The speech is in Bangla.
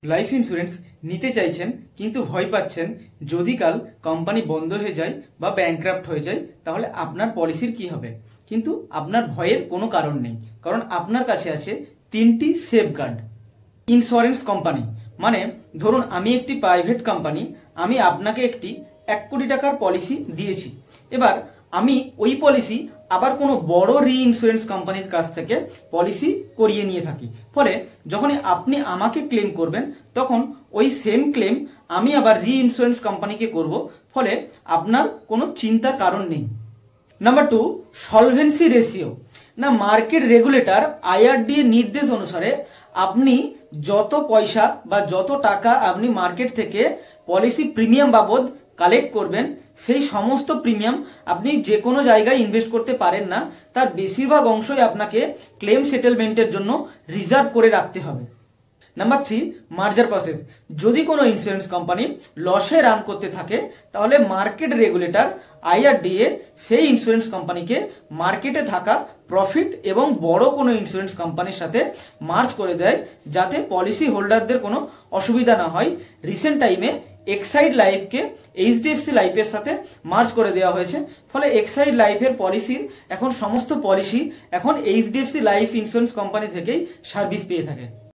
লাইফ ইন্স্যুরেন্স নিতে চাইছেন কিন্তু ভয় পাচ্ছেন যদি কাল কোম্পানি বন্ধ হয়ে যায় বা ব্যাংক্রাফট হয়ে যায় তাহলে আপনার পলিসির কি হবে। কিন্তু আপনার ভয়ের কোনো কারণ নেই, কারণ আপনার কাছে আছে তিনটি সেফগার্ড। ইন্স্যুরেন্স কোম্পানি মানে ধরুন আমি একটি প্রাইভেট কোম্পানি, আমি আপনাকে একটি 1 কোটি টাকার পলিসি দিয়েছি। এবার আমি ওই পলিসি আবার কোনো বড় রি-ইন্স্যুরেন্স কোম্পানির কাছ থেকে পলিসি করিয়ে নিয়ে থাকি, ফলে যখনই আপনি আমাকে ক্লেম করবেন তখন ওই সেম ক্লেম আমি আবার রি-ইন্স্যুরেন্স কোম্পানিকে করব, ফলে আপনার কোনো চিন্তার কারণ নেই। Number 2, solvency ratio. না, মার্কেট রেগুলেটর IRDA এর নির্দেশ অনুসারে আপনি যত পয়সা বা যত টাকা আপনি মার্কেট থেকে পলিসি প্রিমিয়াম বাবদ কালেক্ট করবেন, সেই সমস্ত প্রিমিয়াম আপনি যে কোনো জায়গায় ইনভেস্ট করতে পারেন না, তার বেশিরভাগ অংশই আপনাকে ক্লেম সেটেলমেন্টের জন্য রিজার্ভ করে রাখতে হবে। Number 3, merger process. যদি কোনো ইন্স্যুরেন্স কোম্পানি লসে রান করতে থাকে তাহলে মার্কেট রেগুলেটর IRDA সেই ইন্স্যুরেন্স কোম্পানিকে মার্কেটে থাকা প্রফিট এবং বড় কোনো ইন্স্যুরেন্স কোম্পানির সাথে মার্জ করে দেয়, যাতে পলিসি হোল্ডারদের কোনো অসুবিধা না হয়। রিসেন্ট টাইমে এক্সাইড লাইফকে HDFC লাইফের সাথে মার্জ করে দেওয়া হয়েছে, ফলে এক্সাইড লাইফের পলিসির এখন সমস্ত পলিসি এখন HDFC লাইফ ইন্স্যুরেন্স কোম্পানি থেকেই সার্ভিস পেয়ে থাকে।